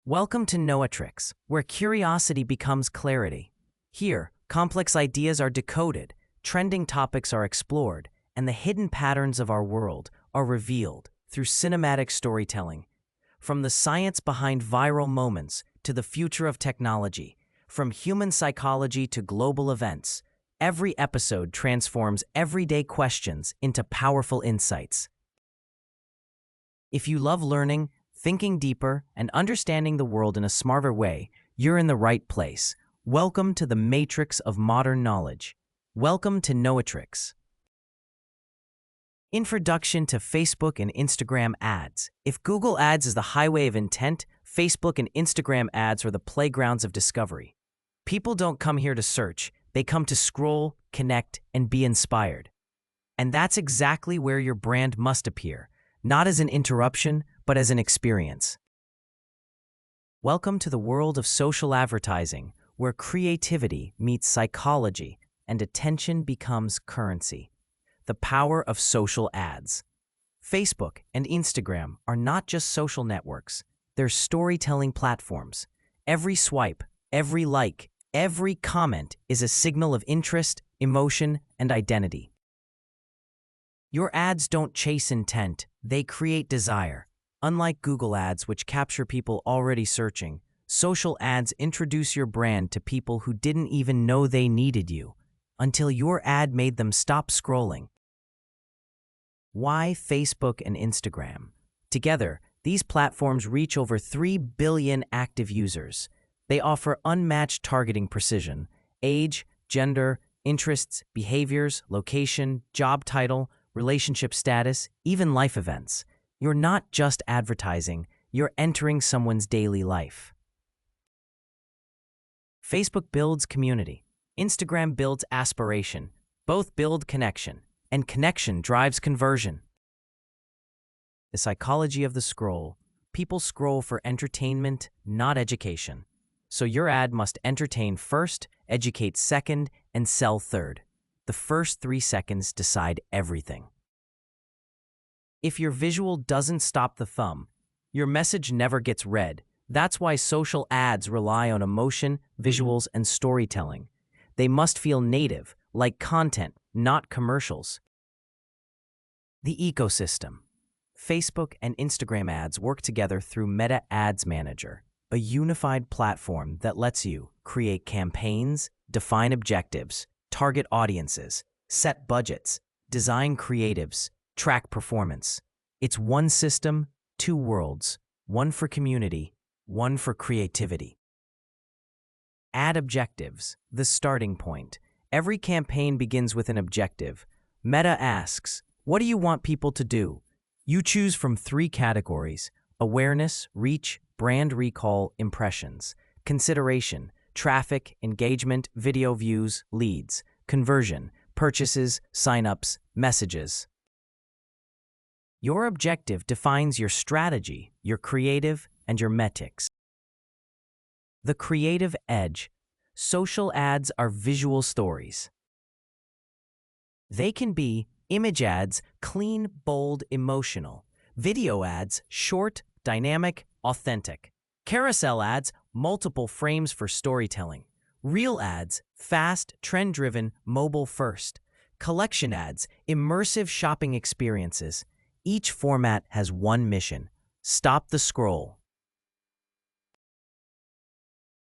Welcome to Knowitrix, where curiosity becomes clarity. Here, complex ideas are decoded, trending topics are explored, and the hidden patterns of our world are revealed through cinematic storytelling. From the science behind viral moments to the future of technology, from human psychology to global events, every episode transforms everyday questions into powerful insights. If you love learning, thinking deeper, and understanding the world in a smarter way, you're in the right place. Welcome to the matrix of modern knowledge. Welcome to Knowitrix. Introduction to Facebook and Instagram ads. If Google Ads is the highway of intent, Facebook and Instagram ads are the playgrounds of discovery. People don't come here to search, they come to scroll, connect, and be inspired. And that's exactly where your brand must appear, not as an interruption, but as an experience. Welcome to the world of social advertising, where creativity meets psychology and attention becomes currency. The power of social ads. Facebook and Instagram are not just social networks, they're storytelling platforms. Every swipe, every like, every comment is a signal of interest, emotion, and identity. Your ads don't chase intent, they create desire. Unlike Google Ads, which capture people already searching, social ads introduce your brand to people who didn't even know they needed you, until your ad made them stop scrolling. Why Facebook and Instagram? Together, these platforms reach over 3 billion active users. They offer unmatched targeting precision: age, gender, interests, behaviors, location, job title, relationship status, even life events. You're not just advertising, you're entering someone's daily life. Facebook builds community. Instagram builds aspiration. Both build connection, and connection drives conversion. The psychology of the scroll. People scroll for entertainment, not education. So your ad must entertain first, educate second, and sell third. The first 3 seconds decide everything. If your visual doesn't stop the thumb, your message never gets read. That's why social ads rely on emotion, visuals, and storytelling. They must feel native, like content, not commercials. The ecosystem. Facebook and Instagram ads work together through Meta Ads Manager, a unified platform that lets you create campaigns, define objectives, target audiences, set budgets, design creatives, track performance. It's one system, 2 worlds, one for community, one for creativity. Ad objectives, the starting point. Every campaign begins with an objective. Meta asks, what do you want people to do? You choose from 3 categories: awareness, reach, brand recall, impressions, consideration, traffic, engagement, video views, leads, conversion, purchases, signups, messages. Your objective defines your strategy, your creative, and your metrics. The creative edge. Social ads are visual stories. They can be image ads, clean, bold, emotional. Video ads, short, dynamic, authentic. Carousel ads, multiple frames for storytelling. Reel ads, fast, trend-driven, mobile first. Collection ads, immersive shopping experiences. Each format has one mission: stop the scroll.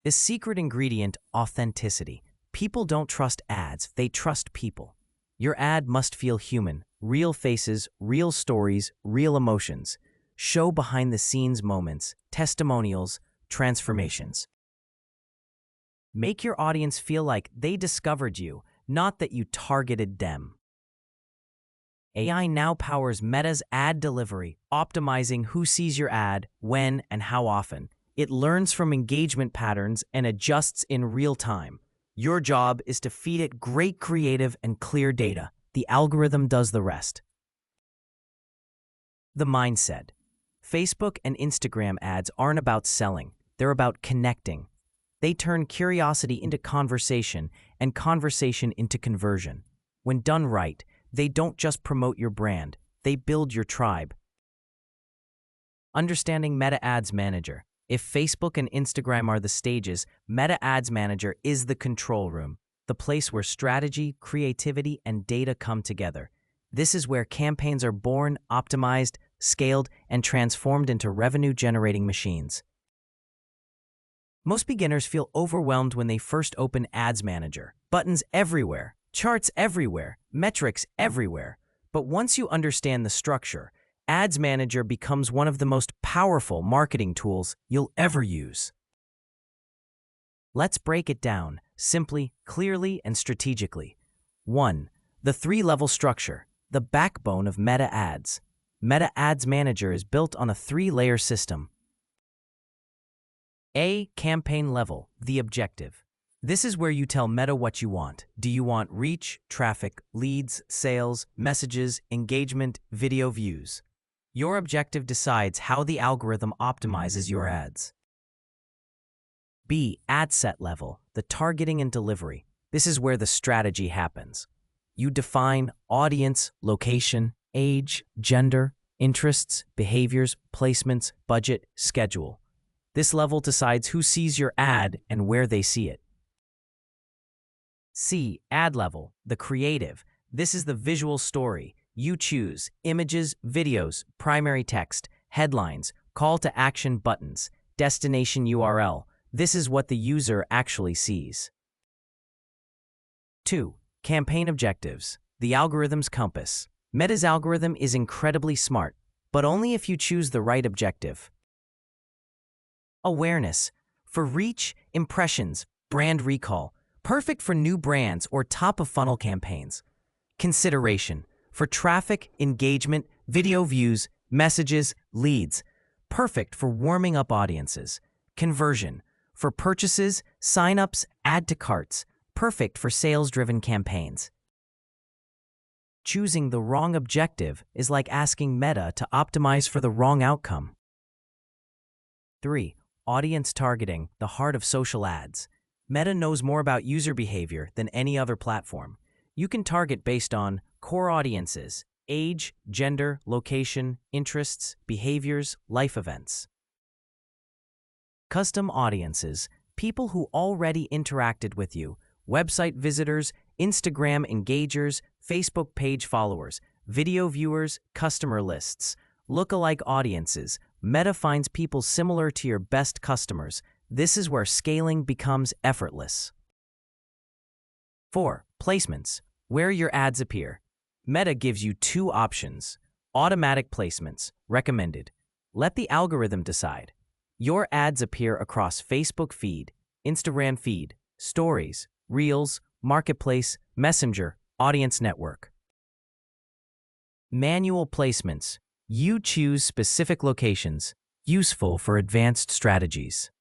The secret ingredient: authenticity. People don't trust ads, they trust people. Your ad must feel human: real faces, real stories, real emotions. Show behind-the-scenes moments, testimonials, transformations. Make your audience feel like they discovered you, not that you targeted them. AI now powers Meta's ad delivery, optimizing who sees your ad, when, and how often. It learns from engagement patterns and adjusts in real time. Your job is to feed it great creative and clear data. The algorithm does the rest. The mindset. Facebook and Instagram ads aren't about selling, they're about connecting. They turn curiosity into conversation and conversation into conversion. When done right, they don't just promote your brand, they build your tribe. Understanding Meta Ads Manager. If Facebook and Instagram are the stages, Meta Ads Manager is the control room, the place where strategy, creativity, and data come together. This is where campaigns are born, optimized, scaled, and transformed into revenue-generating machines. Most beginners feel overwhelmed when they first open Ads Manager. Buttons everywhere, charts everywhere, metrics everywhere. But once you understand the structure, Ads Manager becomes one of the most powerful marketing tools you'll ever use. Let's break it down simply, clearly, and strategically. 1. The 3-level structure, the backbone of Meta Ads. Meta Ads Manager is built on a 3-layer system. A. Campaign level, the objective. This is where you tell Meta what you want. Do you want reach, traffic, leads, sales, messages, engagement, video views? Your objective decides how the algorithm optimizes your ads. B. Ad set level, the targeting and delivery. This is where the strategy happens. You define audience, location, age, gender, interests, behaviors, placements, budget, schedule. This level decides who sees your ad and where they see it. C. Ad level, the creative. This is the visual story. You choose images, videos, primary text, headlines, call to action buttons, destination URL. This is what the user actually sees. 2. Campaign objectives, the algorithm's compass. Meta's algorithm is incredibly smart, but only if you choose the right objective. Awareness, for reach, impressions, brand recall, perfect for new brands or top-of-funnel campaigns. Consideration, for traffic, engagement, video views, messages, leads, perfect for warming up audiences. Conversion, for purchases, sign-ups, add to carts, perfect for sales-driven campaigns. Choosing the wrong objective is like asking Meta to optimize for the wrong outcome. 3. Audience targeting, the heart of social ads. Meta knows more about user behavior than any other platform. You can target based on core audiences, age, gender, location, interests, behaviors, life events. Custom audiences, people who already interacted with you, website visitors, Instagram engagers, Facebook page followers, video viewers, customer lists. Lookalike audiences, Meta finds people similar to your best customers. This is where scaling becomes effortless. 4. Placements, where your ads appear. Meta gives you 2 options. Automatic placements, recommended. Let the algorithm decide. Your ads appear across Facebook feed, Instagram feed, stories, Reels, Marketplace, Messenger, Audience Network. Manual placements, you choose specific locations, useful for advanced strategies.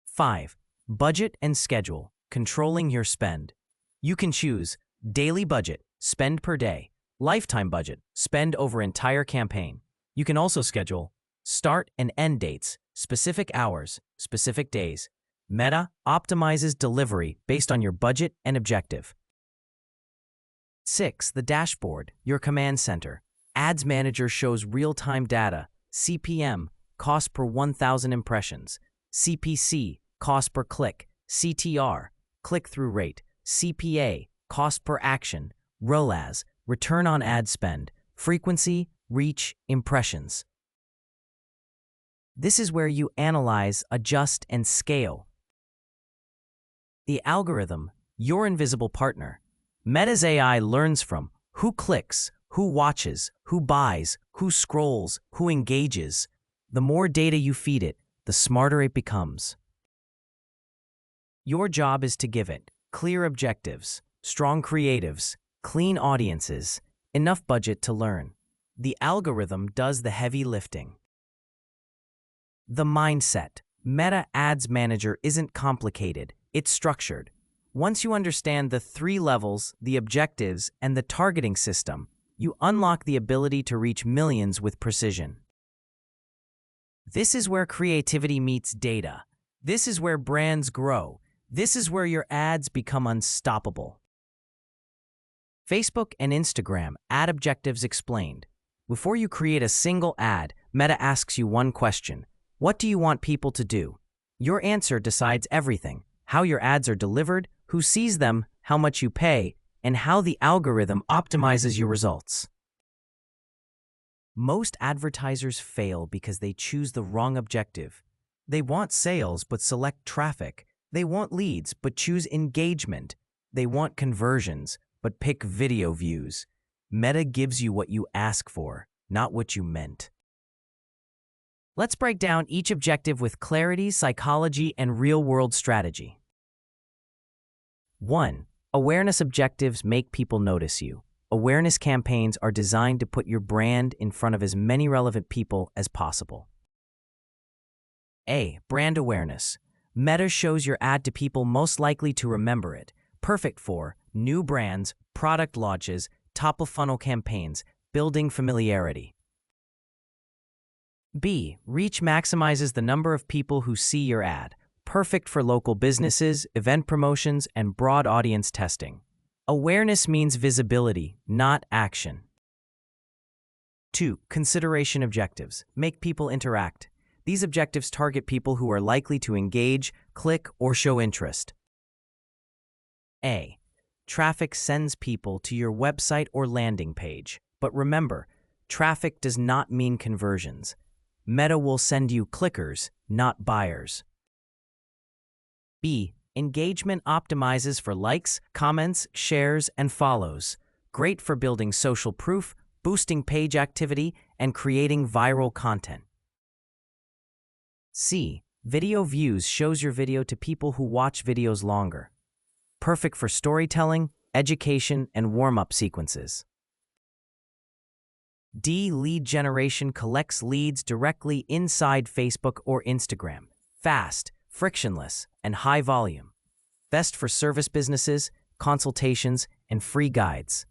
5. Budget and schedule, controlling your spend. You can choose daily budget, spend per day, lifetime budget, spend over entire campaign. You can also schedule start and end dates, specific hours, specific days. Meta optimizes delivery based on your budget and objective. 6. The dashboard, your command center. Ads Manager shows real-time data, CPM, cost per 1,000 impressions, CPC, cost per click, CTR, click-through rate, CPA, cost per action, ROAS, return on ad spend, frequency, reach, impressions. This is where you analyze, adjust, and scale. The algorithm, your invisible partner. Meta's AI learns from who clicks, who watches, who buys, who scrolls, who engages. The more data you feed it, the smarter it becomes. Your job is to give it clear objectives, strong creatives, clean audiences, enough budget to learn. The algorithm does the heavy lifting. The mindset. Meta Ads Manager isn't complicated, it's structured. Once you understand the 3 levels, the objectives, and the targeting system, you unlock the ability to reach millions with precision. This is where creativity meets data. This is where brands grow. This is where your ads become unstoppable. Facebook and Instagram ad objectives explained. Before you create a single ad, Meta asks you one question. What do you want people to do? Your answer decides everything: how your ads are delivered, who sees them, how much you pay, and how the algorithm optimizes your results. Most advertisers fail because they choose the wrong objective. They want sales but select traffic. They want leads but choose engagement. They want conversions but pick video views. Meta gives you what you ask for, not what you meant. Let's break down each objective with clarity, psychology, and real-world strategy. 1. Awareness objectives make people notice you. Awareness campaigns are designed to put your brand in front of as many relevant people as possible. A. Brand awareness. Meta shows your ad to people most likely to remember it, perfect for new brands, product launches, top-of-funnel campaigns, building familiarity. B. Reach maximizes the number of people who see your ad, perfect for local businesses, event promotions, and broad audience testing. Awareness means visibility, not action. 2. Consideration objectives. Make people interact. These objectives target people who are likely to engage, click, or show interest. A. Traffic sends people to your website or landing page. But remember, traffic does not mean conversions. Meta will send you clickers, not buyers. B. Engagement optimizes for likes, comments, shares, and follows. Great for building social proof, boosting page activity, and creating viral content. C. Video views shows your video to people who watch videos longer. Perfect for storytelling, education, and warm-up sequences. D. Lead generation collects leads directly inside Facebook or Instagram. Fast, frictionless, and high volume. Best for service businesses, consultations, and free guides.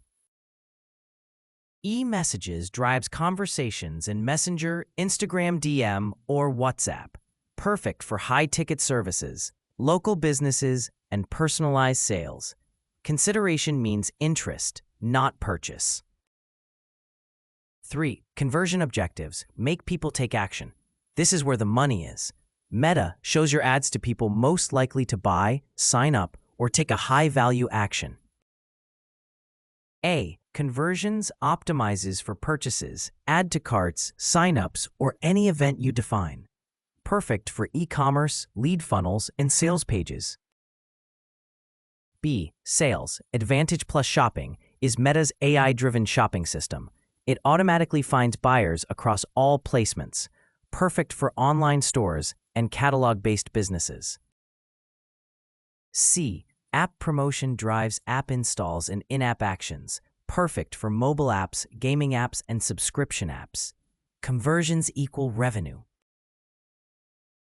E-messages drives conversations in Messenger, Instagram DM, or WhatsApp. Perfect for high-ticket services, local businesses, and personalized sales. Consideration means interest, not purchase. 3. Conversion objectives make people take action. This is where the money is. Meta shows your ads to people most likely to buy, sign up, or take a high-value action. A. Conversions optimizes for purchases, add to carts, sign-ups, or any event you define. Perfect for e-commerce, lead funnels, and sales pages. B. Sales, Advantage Plus Shopping, is Meta's AI-driven shopping system. It automatically finds buyers across all placements. Perfect for online stores and catalog-based businesses. C. App promotion drives app installs and in-app actions. Perfect for mobile apps, gaming apps, and subscription apps. Conversions equal revenue.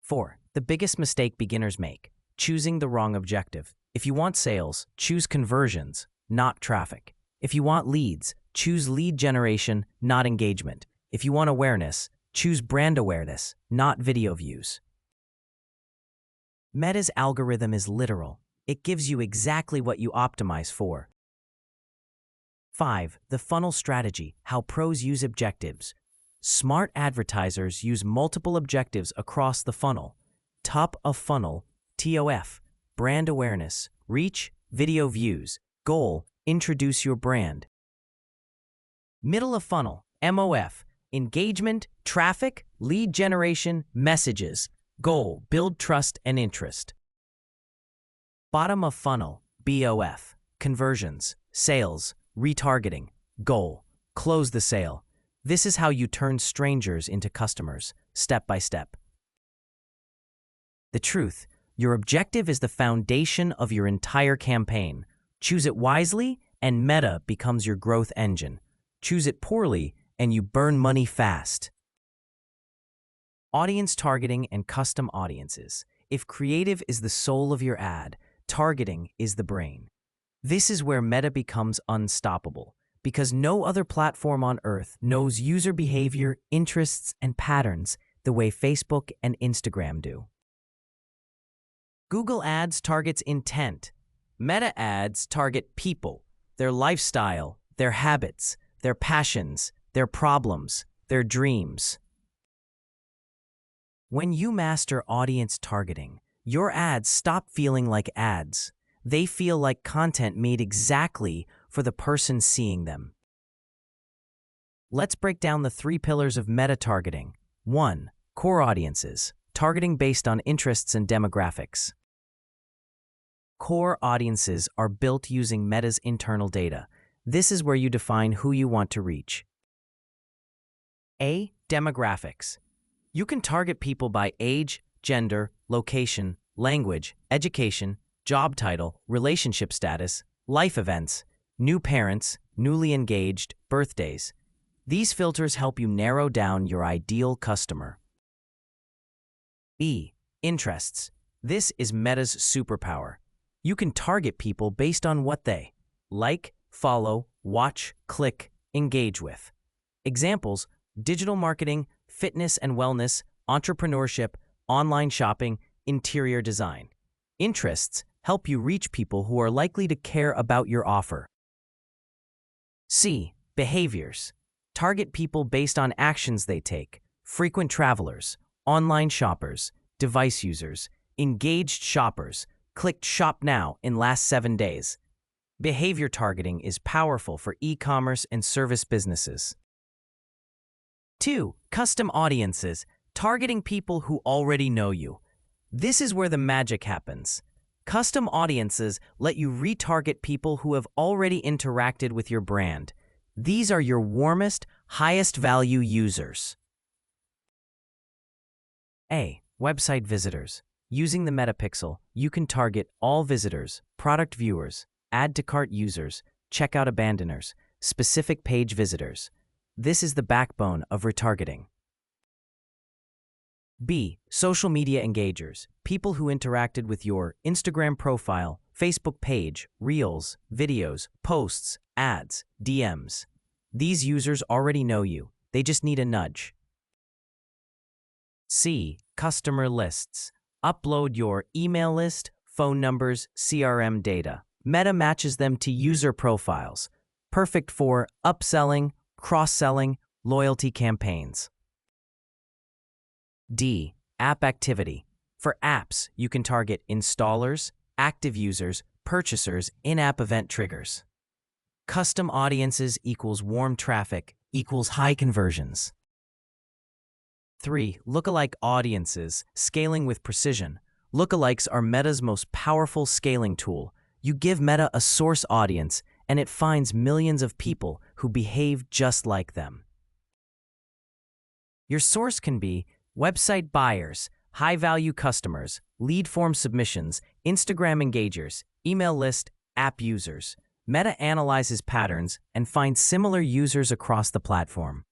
4. The biggest mistake beginners make: choosing the wrong objective. If you want sales, choose conversions, not traffic. If you want leads, choose lead generation, not engagement. If you want awareness, choose brand awareness, not video views. Meta's algorithm is literal. It gives you exactly what you optimize for. 5. The funnel strategy, how pros use objectives. Smart advertisers use multiple objectives across the funnel. Top of funnel, TOF, brand awareness, reach, video views, goal, introduce your brand. Middle of funnel, MOF, engagement, traffic, lead generation, messages, goal, build trust and interest. Bottom of funnel, BOF, conversions, sales, retargeting, goal, close the sale. This is how you turn strangers into customers, step by step. The truth: your objective is the foundation of your entire campaign. Choose it wisely, and Meta becomes your growth engine. Choose it poorly, and you burn money fast. Audience targeting and custom audiences. If creative is the soul of your ad, targeting is the brain. This is where Meta becomes unstoppable, because no other platform on earth knows user behavior, interests, and patterns the way Facebook and Instagram do. Google Ads targets intent. Meta Ads target people, their lifestyle, their habits, their passions, their problems, their dreams. When you master audience targeting, your ads stop feeling like ads. They feel like content made exactly for the person seeing them. Let's break down the 3 pillars of meta targeting. 1. Core audiences, targeting based on interests and demographics. Core audiences are built using Meta's internal data. This is where you define who you want to reach. A. Demographics. You can target people by age, gender, location, language, education, job title, relationship status, life events, new parents, newly engaged, birthdays. These filters help you narrow down your ideal customer. B. Interests. This is Meta's superpower. You can target people based on what they like, follow, watch, click, engage with. Examples: digital marketing, fitness and wellness, entrepreneurship, online shopping, interior design. Interests help you reach people who are likely to care about your offer. C. Behaviors. Target people based on actions they take: frequent travelers, online shoppers, device users, engaged shoppers, clicked shop now in last 7 days. Behavior targeting is powerful for e-commerce and service businesses. 2. Custom audiences, targeting people who already know you. This is where the magic happens. Custom audiences let you retarget people who have already interacted with your brand. These are your warmest, highest value users. A. Website visitors. Using the Metapixel, you can target all visitors, product viewers, add to cart users, checkout abandoners, specific page visitors. This is the backbone of retargeting. B. Social media engagers, people who interacted with your Instagram profile, Facebook page, Reels, videos, posts, ads, DMs. These users already know you. They just need a nudge. C. Customer lists. Upload your email list, phone numbers, CRM data. Meta matches them to user profiles. Perfect for upselling, cross-selling, loyalty campaigns. D. App activity. For apps, you can target installers, active users, purchasers, in-app event triggers. Custom audiences equals warm traffic equals high conversions. 3. Lookalike audiences, scaling with precision. Lookalikes are Meta's most powerful scaling tool. You give Meta a source audience, and it finds millions of people who behave just like them. Your source can be website buyers, high-value customers, lead form submissions, Instagram engagers, email list, app users. Meta analyzes patterns and finds similar users across the platform.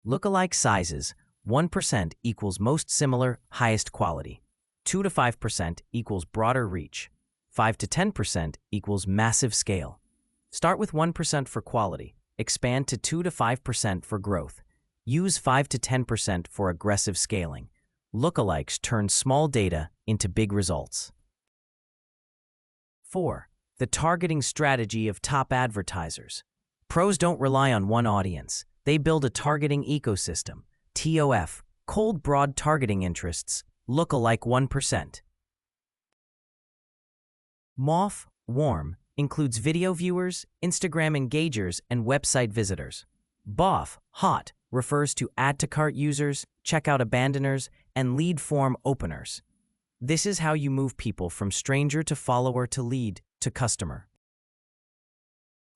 Lookalike sizes: 1% equals most similar, highest quality. 2 to 5% equals broader reach. 5 to 10% equals massive scale. Start with 1% for quality. Expand to 2 to 5% for growth. Use 5 to 10% for aggressive scaling. Lookalikes turn small data into big results. 4. The targeting strategy of top advertisers. Pros don't rely on one audience. They build a targeting ecosystem. TOF, cold broad targeting interests, lookalike 1%. MOF, warm, includes video viewers, Instagram engagers, and website visitors. BOF, hot, refers to add to cart users, checkout abandoners, and lead form openers. This is how you move people from stranger to follower to lead to customer.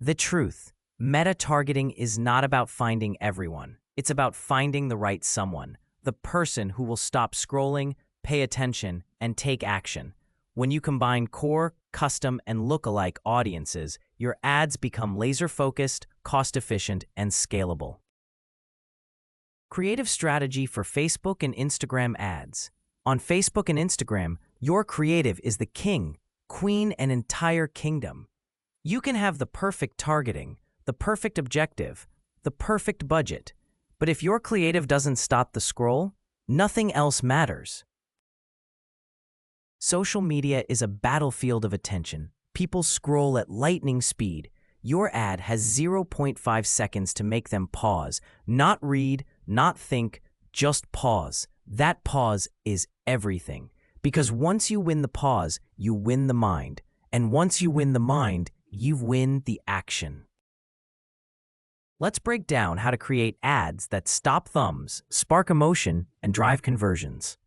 The truth: meta targeting is not about finding everyone. It's about finding the right someone, the person who will stop scrolling, pay attention, and take action. When you combine core, custom, and lookalike audiences, your ads become laser-focused, cost-efficient, and scalable. Creative strategy for Facebook and Instagram ads. On Facebook and Instagram, your creative is the king, queen, and entire kingdom. You can have the perfect targeting, the perfect objective, the perfect budget, but if your creative doesn't stop the scroll, nothing else matters. Social media is a battlefield of attention. People scroll at lightning speed. Your ad has 0.5 seconds to make them pause, not read, not think, just pause. That pause is everything. Because once you win the pause, you win the mind. And once you win the mind, you win the action. Let's break down how to create ads that stop thumbs, spark emotion, and drive conversions.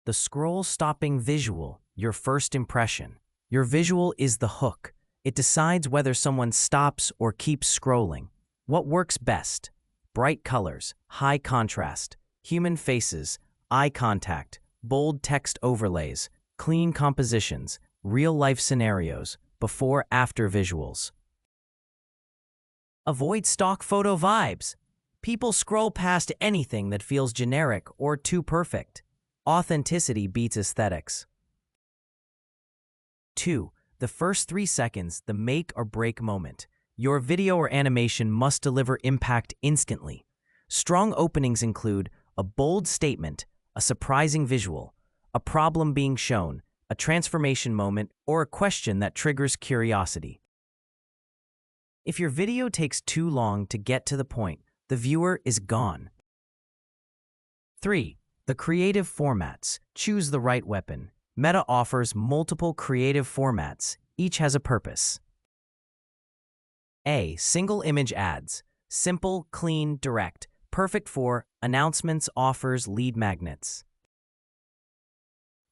The scroll-stopping visual, your first impression. Your visual is the hook. It decides whether someone stops or keeps scrolling. What works best? Bright colors, high contrast, human faces, eye contact, bold text overlays, clean compositions, real-life scenarios, before-after visuals. Avoid stock photo vibes. People scroll past anything that feels generic or too perfect. Authenticity beats aesthetics. 2. The first 3 seconds, the make or break moment. Your video or animation must deliver impact instantly. Strong openings include a bold statement, a surprising visual, a problem being shown, a transformation moment, or a question that triggers curiosity. If your video takes too long to get to the point, the viewer is gone. 3. The creative formats. Choose the right weapon. Meta offers multiple creative formats. Each has a purpose. A. Single image ads. Simple, clean, direct. Perfect for announcements, offers, lead magnets.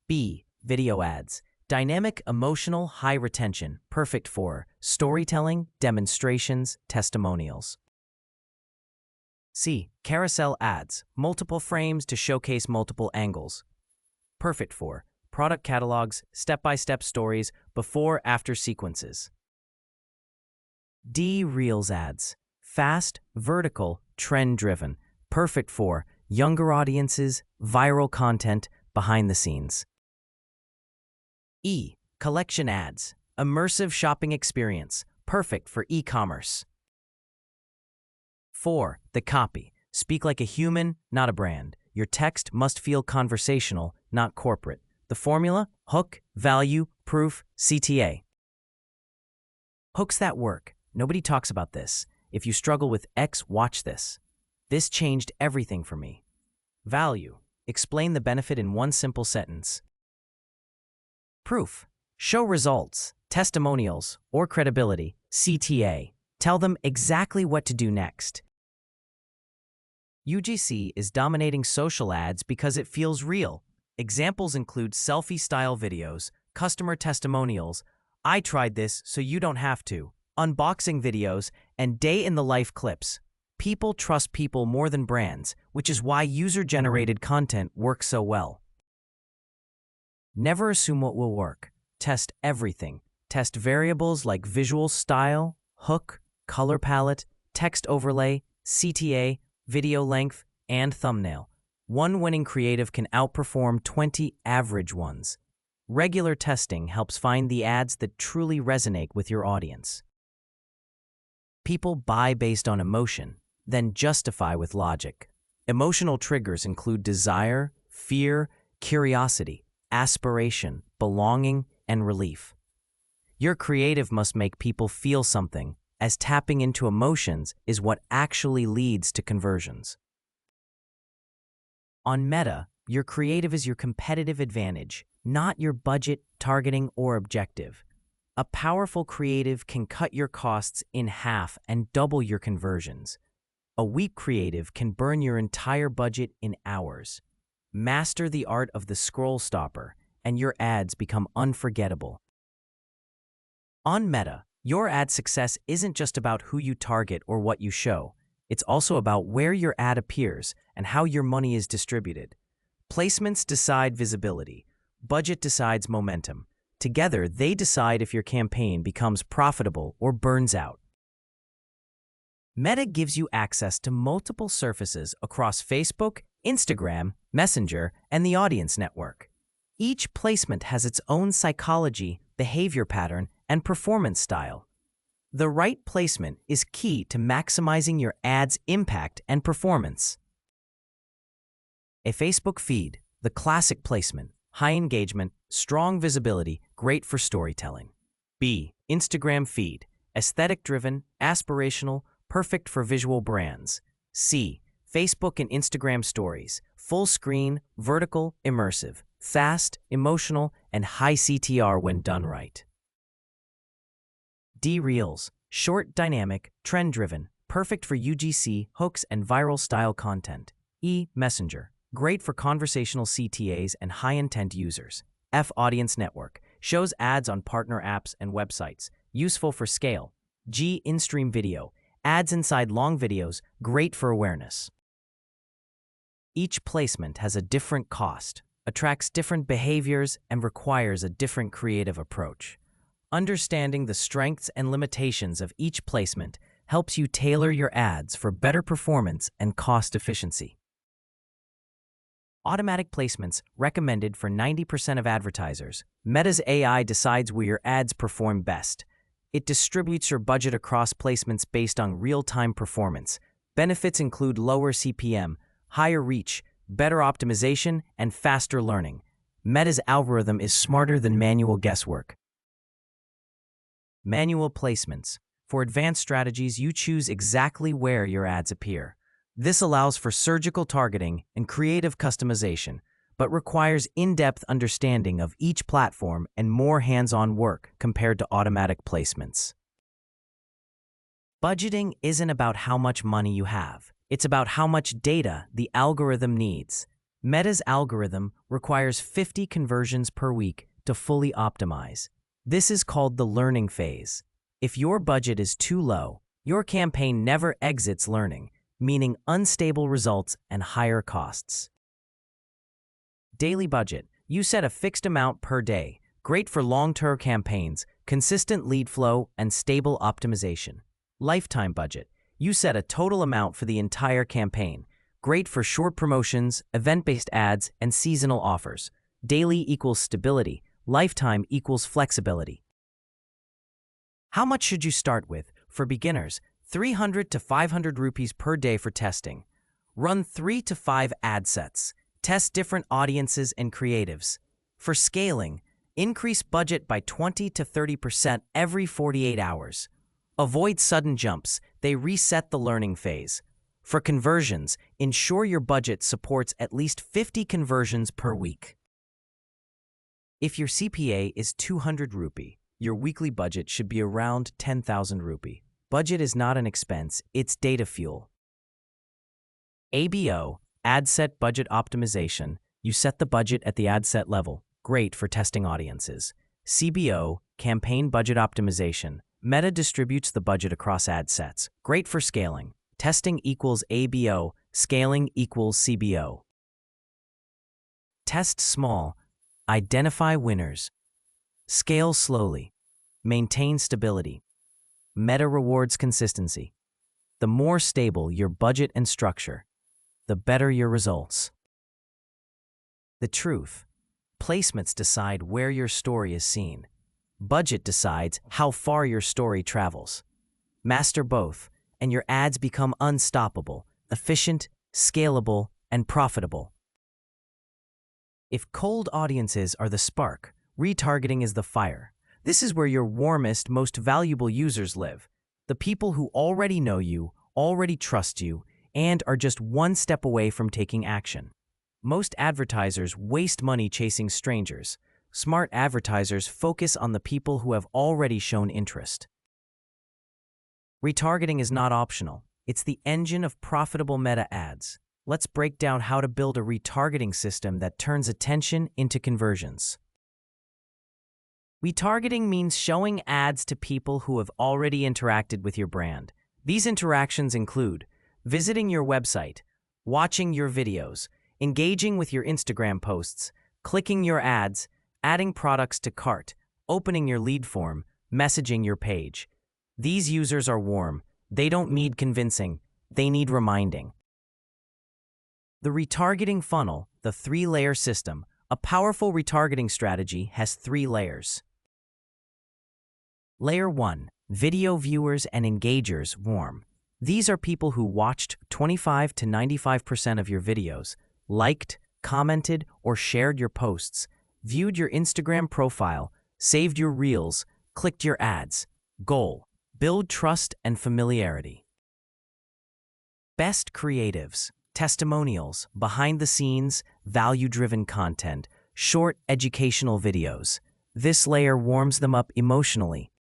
B. Video ads. Dynamic, emotional, high retention. Perfect for storytelling, demonstrations, testimonials. C. Carousel ads. Multiple frames to showcase multiple angles. Perfect for product catalogs, step-by-step stories, before-after sequences. D. Reels ads. Fast, vertical, trend-driven. Perfect for younger audiences, viral content, behind the scenes. E. Collection ads. Immersive shopping experience. Perfect for e-commerce. 4. The copy. Speak like a human, not a brand. Your text must feel conversational, not corporate. The formula: hook, value, proof, CTA. Hooks that work. Nobody talks about this. If you struggle with X, watch this. This changed everything for me. Value. Explain the benefit in one simple sentence. Proof. Show results, testimonials, or credibility, CTA. Tell them exactly what to do next. UGC is dominating social ads because it feels real. Examples include selfie-style videos, customer testimonials, "I tried this so you don't have to," unboxing videos, and day-in-the-life clips. People trust people more than brands, which is why user-generated content works so well. Never assume what will work. Test everything. Test variables like visual style, hook, color palette, text overlay, CTA, video length, and thumbnail. One winning creative can outperform 20 average ones. Regular testing helps find the ads that truly resonate with your audience. People buy based on emotion, then justify with logic. Emotional triggers include desire, fear, curiosity, aspiration, belonging, and relief. Your creative must make people feel something, as tapping into emotions is what actually leads to conversions. On Meta, your creative is your competitive advantage, not your budget, targeting, or objective. A powerful creative can cut your costs in half and double your conversions. A weak creative can burn your entire budget in hours. Master the art of the scroll stopper, and your ads become unforgettable. On Meta, your ad success isn't just about who you target or what you show. It's also about where your ad appears and how your money is distributed. Placements decide visibility. Budget decides momentum. Together, they decide if your campaign becomes profitable or burns out. Meta gives you access to multiple surfaces across Facebook, Instagram, Messenger, and the Audience Network. Each placement has its own psychology, behavior pattern, and performance style. The right placement is key to maximizing your ad's impact and performance. A Facebook feed, the classic placement, high engagement, strong visibility, great for storytelling. B. Instagram feed, aesthetic-driven, aspirational, perfect for visual brands. C. Facebook and Instagram stories, full screen, vertical, immersive, fast, emotional, and high CTR when done right. D Reels, short, dynamic, trend-driven, perfect for UGC, hooks, and viral style content. E Messenger, great for conversational CTAs and high-intent users. F Audience Network, shows ads on partner apps and websites, useful for scale. G In-stream video, ads inside long videos, great for awareness. Each placement has a different cost, attracts different behaviors, and requires a different creative approach. Understanding the strengths and limitations of each placement helps you tailor your ads for better performance and cost efficiency. Automatic placements recommended for 90% of advertisers. Meta's AI decides where your ads perform best. It distributes your budget across placements based on real-time performance. Benefits include lower CPM, higher reach, better optimization, and faster learning. Meta's algorithm is smarter than manual guesswork. Manual placements. For advanced strategies, you choose exactly where your ads appear. This allows for surgical targeting and creative customization, but requires in-depth understanding of each platform and more hands-on work compared to automatic placements. Budgeting isn't about how much money you have. It's about how much data the algorithm needs. Meta's algorithm requires 50 conversions per week to fully optimize. This is called the learning phase. If your budget is too low, your campaign never exits learning, meaning unstable results and higher costs. Daily budget. You set a fixed amount per day, great for long-term campaigns, consistent lead flow, and stable optimization. Lifetime budget. You set a total amount for the entire campaign, great for short promotions, event-based ads, and seasonal offers. Daily equals stability. Lifetime equals flexibility. How much should you start with? For beginners, 300 to 500 rupees per day for testing. Run 3 to 5 ad sets. Test different audiences and creatives. For scaling, increase budget by 20 to 30% every 48 hours. Avoid sudden jumps. They reset the learning phase. For conversions, ensure your budget supports at least 50 conversions per week. If your CPA is 200 rupee, your weekly budget should be around 10,000 rupee. Budget is not an expense, it's data fuel. ABO, Ad Set Budget Optimization. You set the budget at the ad set level. Great for testing audiences. CBO, Campaign Budget Optimization. Meta distributes the budget across ad sets. Great for scaling. Testing equals ABO, scaling equals CBO. Test small. Identify winners. Scale slowly. Maintain stability. Meta rewards consistency. The more stable your budget and structure, the better your results. The truth. Placements decide where your story is seen. Budget decides how far your story travels. Master both, and your ads become unstoppable, efficient, scalable, and profitable. If cold audiences are the spark, retargeting is the fire. This is where your warmest, most valuable users live. The people who already know you, already trust you, and are just one step away from taking action. Most advertisers waste money chasing strangers. Smart advertisers focus on the people who have already shown interest. Retargeting is not optional. It's the engine of profitable meta ads. Let's break down how to build a retargeting system that turns attention into conversions. Retargeting means showing ads to people who have already interacted with your brand. These interactions include visiting your website, watching your videos, engaging with your Instagram posts, clicking your ads, adding products to cart, opening your lead form, messaging your page. These users are warm. They don't need convincing. They need reminding. The retargeting funnel, the 3-layer system. A powerful retargeting strategy has 3 layers. Layer 1. Video viewers and engagers warm. These are people who watched 25 to 95% of your videos, liked, commented, or shared your posts, viewed your Instagram profile, saved your reels, clicked your ads. Goal: build trust and familiarity. Best creatives, testimonials, behind-the-scenes, value-driven content, short educational videos. This layer warms them up emotionally.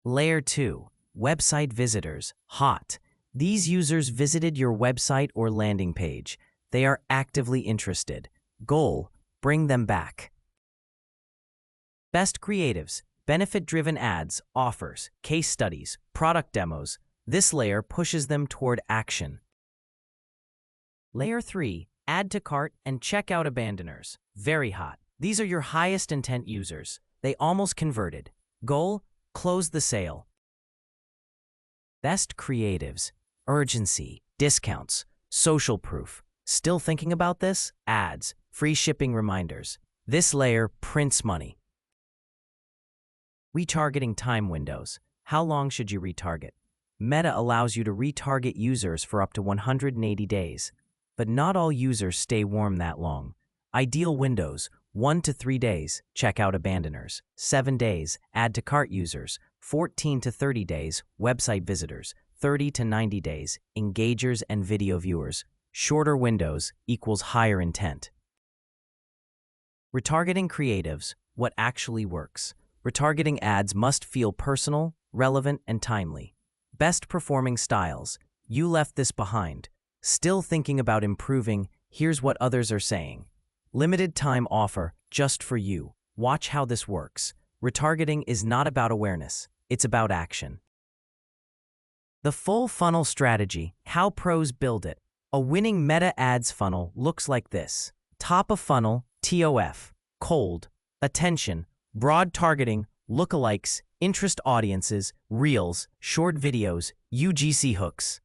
Layer 2. Website visitors. Hot. These users visited your website or landing page. They are actively interested. Goal: bring them back. Best creatives, benefit-driven ads, offers, case studies, product demos. This layer pushes them toward action. Layer 3. Add to cart and checkout abandoners. Very hot. These are your highest intent users. They almost converted. Goal: close the sale. Best creatives, urgency, discounts, social proof. Still thinking about this? Ads, free shipping reminders. This layer prints money. Retargeting time windows. How long should you retarget? Meta allows you to retarget users for up to 180 days. But not all users stay warm that long. Ideal windows: 1 to 3 days, checkout abandoners; 7 days, add to cart users; 14 to 30 days, website visitors; 30 to 90 days, engagers and video viewers. Shorter windows equals higher intent. Retargeting creatives, what actually works. Retargeting ads must feel personal, relevant, and timely. Best performing styles. You left this behind. Still thinking about improving? Here's what others are saying. Limited time offer, just for you. Watch how this works. Retargeting is not about awareness, it's about action. The full funnel strategy, how pros build it. A winning meta ads funnel looks like this. Top of funnel, TOF, cold, attention, broad targeting, lookalikes, interest audiences, reels, short videos, UGC hooks.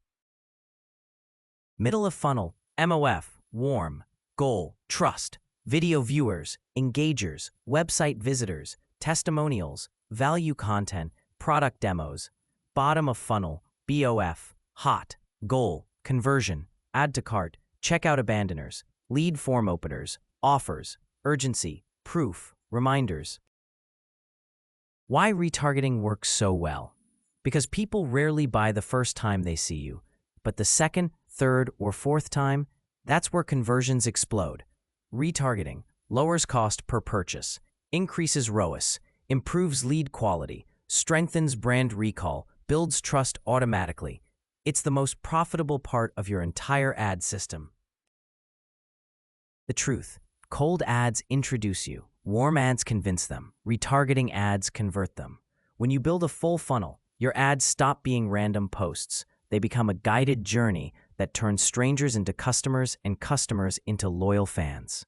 Middle of funnel, MOF, warm, goal, trust, video viewers, engagers, website visitors, testimonials, value content, product demos. Bottom of funnel, BOF, hot, goal, conversion, add to cart, checkout abandoners, lead form openers, offers, urgency, proof, reminders. Why retargeting works so well? Because people rarely buy the first time they see you, but the second, third, or fourth time, that's where conversions explode. Retargeting lowers cost per purchase, increases ROAS, improves lead quality, strengthens brand recall, builds trust automatically. It's the most profitable part of your entire ad system. The truth: cold ads introduce you. Warm ads convince them. Retargeting ads convert them. When you build a full funnel, your ads stop being random posts. They become a guided journey that turns strangers into customers and customers into loyal fans.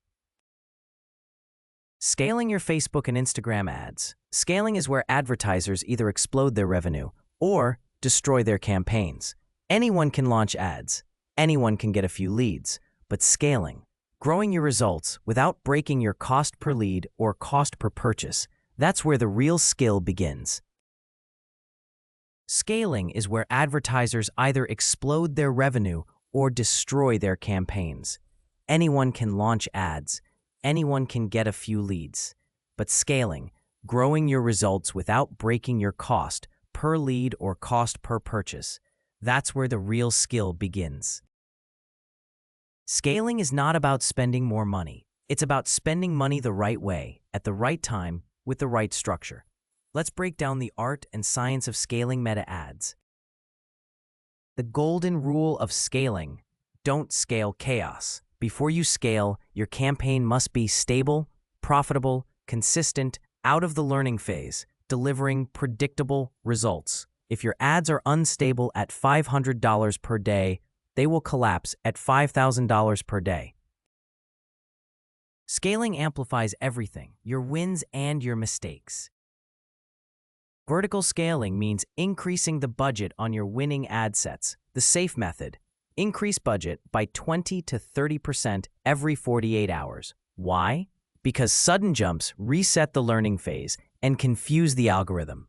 Scaling your Facebook and Instagram ads. Scaling is where advertisers either explode their revenue or destroy their campaigns. Anyone can launch ads. Anyone can get a few leads. But scaling, growing your results without breaking your cost per lead or cost per purchase, that's where the real skill begins. Scaling is where advertisers either explode their revenue or destroy their campaigns. Anyone can launch ads. Anyone can get a few leads. But scaling, growing your results without breaking your cost per lead or cost per purchase, that's where the real skill begins. Scaling is not about spending more money. It's about spending money the right way, at the right time, with the right structure. Let's break down the art and science of scaling meta ads. The golden rule of scaling: don't scale chaos. Before you scale, your campaign must be stable, profitable, consistent, out of the learning phase, delivering predictable results. If your ads are unstable at $500 per day, they will collapse at $5,000 per day. Scaling amplifies everything, your wins and your mistakes. Vertical scaling means increasing the budget on your winning ad sets. The safe method: increase budget by 20 to 30% every 48 hours. Why? Because sudden jumps reset the learning phase and confuse the algorithm.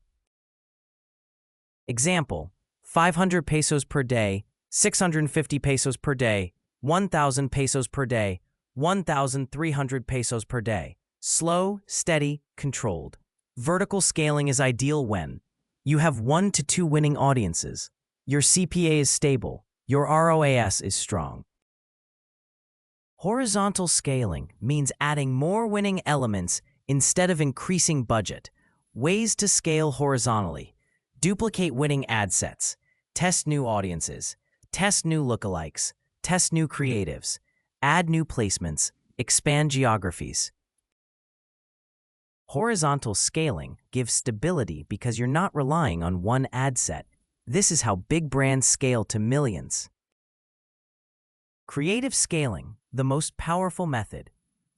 Example: 500 pesos per day, 650 pesos per day, 1,000 pesos per day, 1,300 pesos per day. Slow, steady, controlled. Vertical scaling is ideal when you have 1 to 2 winning audiences, your CPA is stable, your ROAS is strong. Horizontal scaling means adding more winning elements instead of increasing budget. Ways to scale horizontally: duplicate winning ad sets, test new audiences, test new lookalikes, test new creatives, add new placements, expand geographies. Horizontal scaling gives stability because you're not relying on one ad set. This is how big brands scale to millions. Creative scaling, the most powerful method.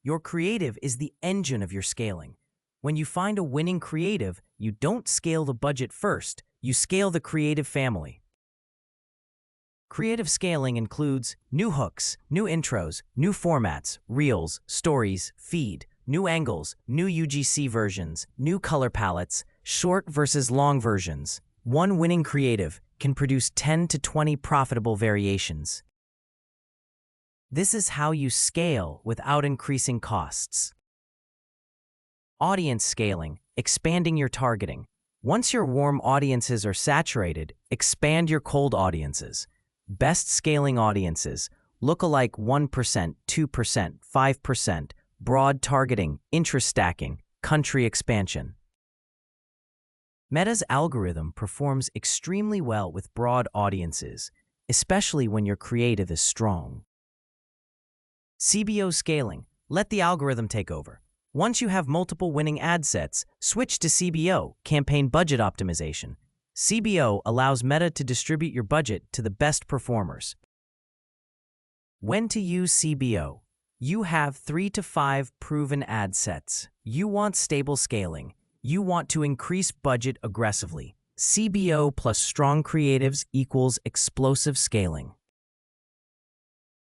Your creative is the engine of your scaling. When you find a winning creative, you don't scale the budget first, you scale the creative family. Creative scaling includes new hooks, new intros, new formats, reels, stories, feed, new angles, new UGC versions, new color palettes, short versus long versions. One winning creative can produce 10 to 20 profitable variations. This is how you scale without increasing costs. Audience scaling, expanding your targeting. Once your warm audiences are saturated, expand your cold audiences. Best scaling audiences, lookalike 1%, 2%, 5%, broad targeting, interest stacking, country expansion. Meta's algorithm performs extremely well with broad audiences, especially when your creative is strong. CBO scaling, let the algorithm take over. Once you have multiple winning ad sets, switch to CBO, campaign budget optimization. CBO allows Meta to distribute your budget to the best performers. When to use CBO? You have 3 to 5 proven ad sets. You want stable scaling. You want to increase budget aggressively. CBO plus strong creatives equals explosive scaling.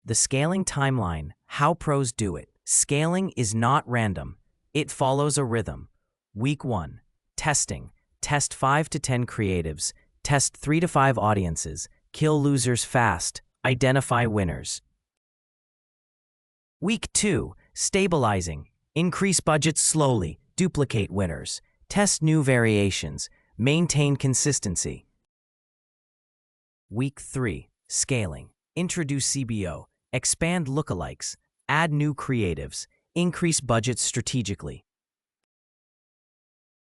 The scaling timeline, how pros do it. Scaling is not random. It follows a rhythm. Week 1, testing. Test 5 to 10 creatives. Test 3 to 5 audiences. Kill losers fast. Identify winners. Week 2, stabilizing. Increase budgets slowly. Duplicate winners. Test new variations. Maintain consistency. Week 3, scaling. Introduce CBO. Expand lookalikes. Add new creatives. Increase budgets strategically.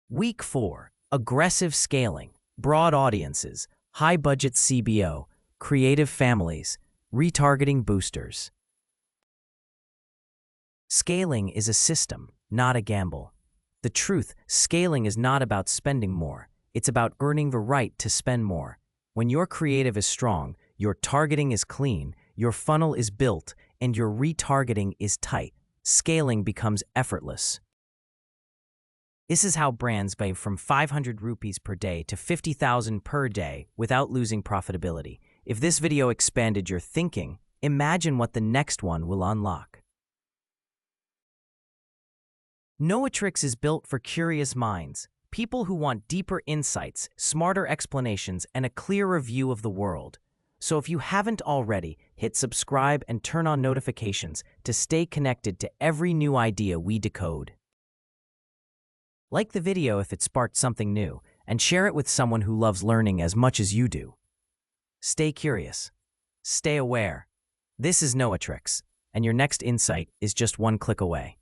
Week 4, aggressive scaling. Broad audiences. High budget CBO. Creative families. Retargeting boosters. Scaling is a system, not a gamble. The truth, scaling is not about spending more. It's about earning the right to spend more. When your creative is strong, your targeting is clean, your funnel is built, and your retargeting is tight, scaling becomes effortless. This is how brands move from 500 rupees per day to 50,000 per day without losing profitability. If this video expanded your thinking, imagine what the next one will unlock. Knowitrix is built for curious minds, people who want deeper insights, smarter explanations, and a clearer view of the world. So if you haven't already, hit subscribe and turn on notifications to stay connected to every new idea we decode. Like the video if it sparked something new, and share it with someone who loves learning as much as you do. Stay curious. Stay aware. This is Knowitrix, and your next insight is just one click away.